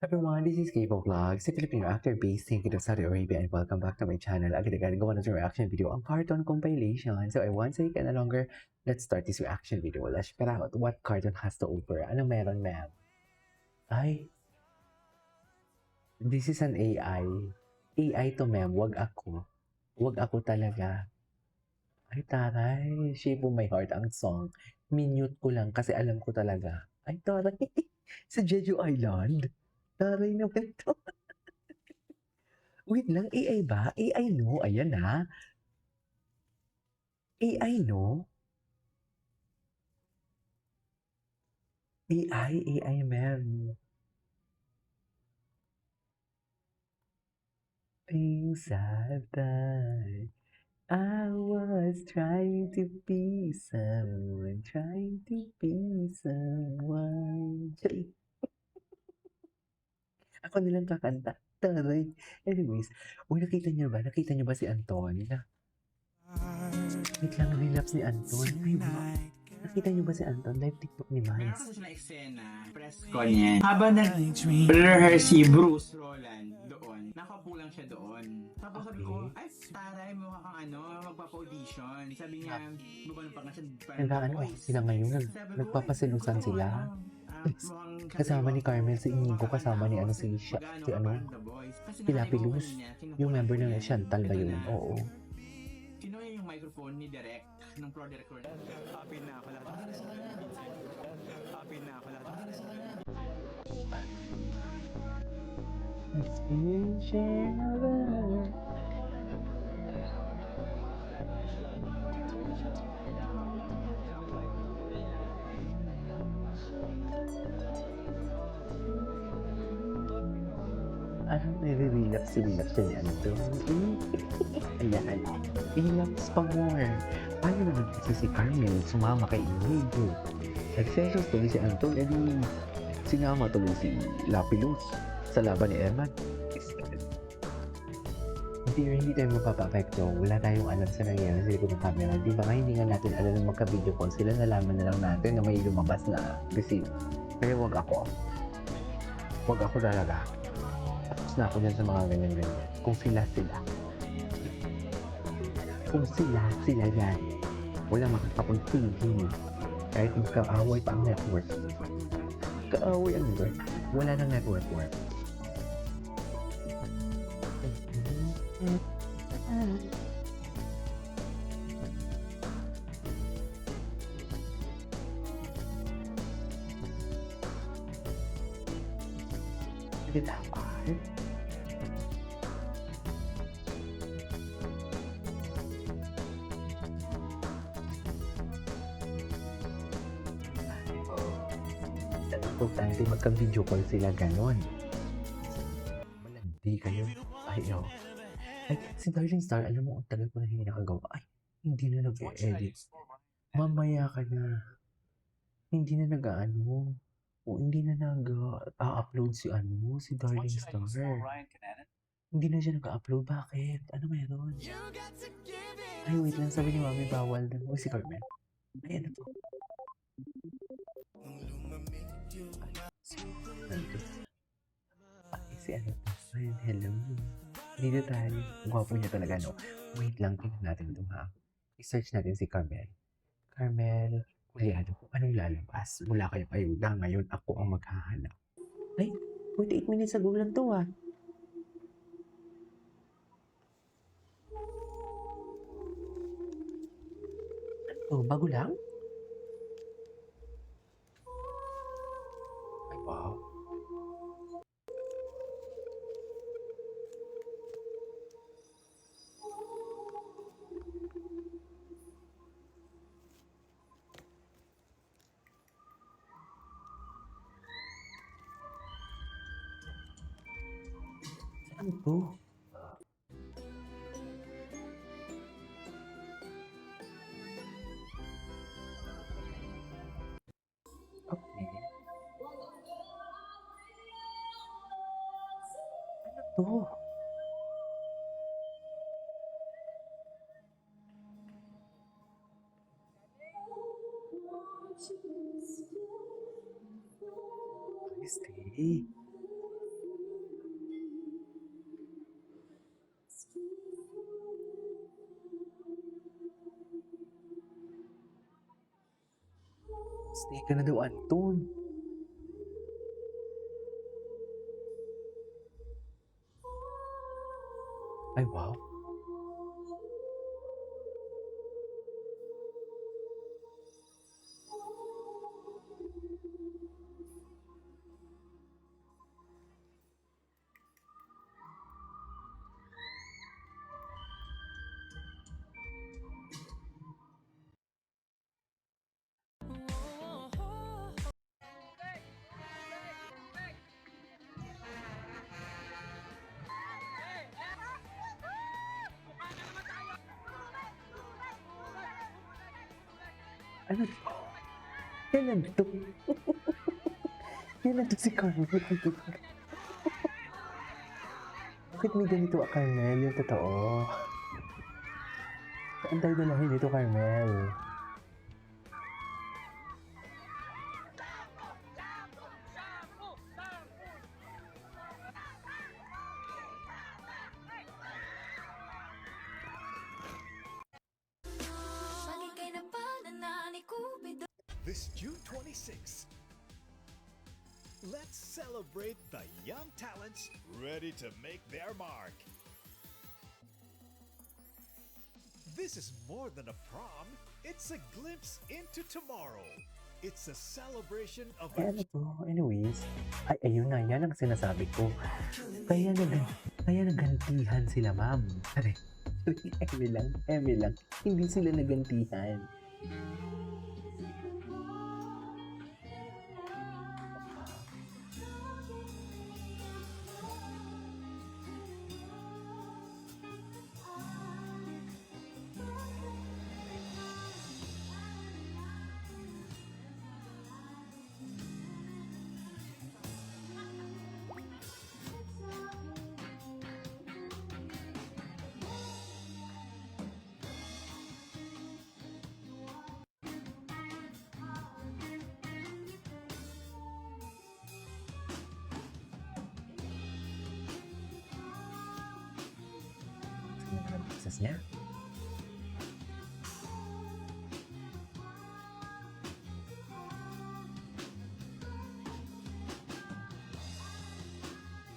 Everyone, this is K-pop Vlogs, a Filipino actor based in Kingdom, Saudi Arabia, and welcome back to my channel. Agad-agad gawa na reaction video ang cartoon compilation. So I won't say it no longer. Let's start this reaction video. Let's check it out. What cartoon has to offer? Ano meron, ma'am? Ay, this is an AI. AI to, ma'am. Wag ako. Wag ako talaga. Ay, taray. Shape of My Heart ang song. Minute ko lang kasi alam ko talaga. Ay, taray. Sa Jeju Island. Taray naman to. Wait lang, AI ba? AI no? Ayan na. AI no? AI ma'am. Things I've done. I was trying to be someone, trying to be someone. Charing. Ako nilang kakanta. Taray. Anyways, uy, nakita niyo ba? Nakita niyo ba si Anton? Wait lang, relapse ni Anton. Ay, wow. Nakita niyo ba si Anton? Live TikTok ni Meron Miles. kasi siya na eksena, press con niya. Habang nag-rehearse si Bruce Roland doon, nakaupo lang siya doon. Tapos sabi ko, Okay. ay, taray, mukha kang magpapa-audition. Sabi niya, bumano pa nga siya, parang Nag-ano voice. sila ngayon? Sabi ko, Nagpapasilusan sila? mukhang Kasama ni Carmel si mukhang Inigo, kasama ni kakanta ano ako, si mag-ano si ka ano, parang The Voice. Kasi si nakalimutan Lapilus. niya, Yung kinukuha member ko ng yan. Chantal ba Ito yun? na. Oo. Kinuha yung microphone ni Direk, ng Pro Director. Happy na ako lahat. Happy na ako lahat. Ano, nire-relapse siya ni ano to? Ayan. Relapse pa more. Paano naman kasi si Carmel sumama kay Inigo? Nagsesos tuloy si Anton, edi sinama tuloy si Lapilus sa laban ni Eman. Hindi tayo mapapapekto. Wala tayong alam sa nangyayari sa likod ng camera. Di ba nga hindi nga natin alam na magka-video call sila, nalaman na lang natin na may lumabas na receive. Kaya wag ako. Wag ako talaga. Tapos na ako dyan sa mga ganyan-ganyan. Kung sila. Kung sila yan. Wala makakapagpigil. Kahit magkaaway pa ang network. Kaaway ang network. Wala nang network work. Hindi dapat. Importante magka-video call sila ganon. Malandi kayo. Ay, oh. Ay, si Darling Star, alam mo, ang tagal ko na hindi nakagawa. Ay, hindi na nag-edit. Mamaya ka na. Hindi na nag-ano. O hindi na nag-upload si ano, si Darling Star. Hindi na siya nag-upload. Bakit? Ano meron? Ay, wait lang. Sabi ni Mami, bawal na. O, si Carmen. Ay, ano to? Ay, si ano to? Ay, hello. Dito tayo. Gwapo niya talaga, no? Wait lang. Tingnan natin ito, ha? I-search natin si Carmel. Carmel, kulyado ko. Anong lalabas? Wala kayong ayuda. Ngayon, ako ang maghahanap. Ay, 48 minutes ago lang to, ah. Oh, bago lang? Ay, wow. Saan to? Okay. Ano to? Ay, stay. Hindi ka na daw, Anton. Ay, wow. Ano to? Kailan to? Kailan to si Carmel? Bakit may ganito Carmel? Yung totoo. Saan tayo dalahin dito, Carmel? This June 26th, let's celebrate the young talents ready to make their mark. This is more than a prom, it's a glimpse into tomorrow. It's a celebration of Ay, a ano to? Anyways, ay, ayun na, yan ang sinasabi ko. Kaya nagantihan sila, ma'am. Sorry, eme lang. Hindi sila nagantihan. Sino naman ang process niya?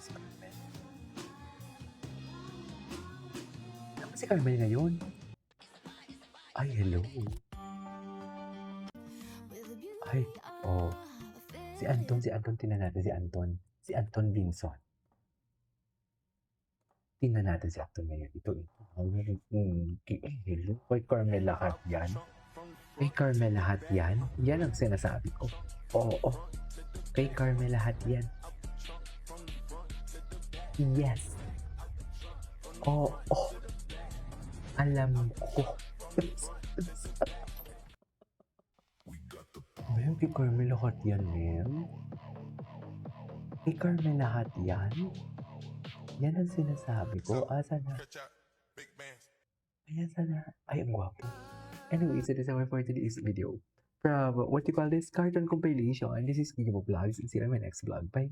Si Carmel. Saan si Carmel ngayon? Ay, hello. Ay, oh. Si Anton, tingnan natin si Anton. Si Anton Vinson. Tingnan natin si Anton ngayon. Ito. Hello. Kay Carmel lahat yan. Kay Carmel lahat yan. Yan ang sinasabi ko. Oo. Kay Carmel lahat yan. Yes. Oo. Alam ko. Ma'am, kay Carmel lahat yan, ma'am. Kay Carmel lahat yan. Yan ang sinasabi ko. Asa na? Ayan sana. Ay, ang gwapo. Anyways, it is our for today's video. From what you call this cartoon compilation. This is Guillermo Vlogs. See you in my next vlog. Bye.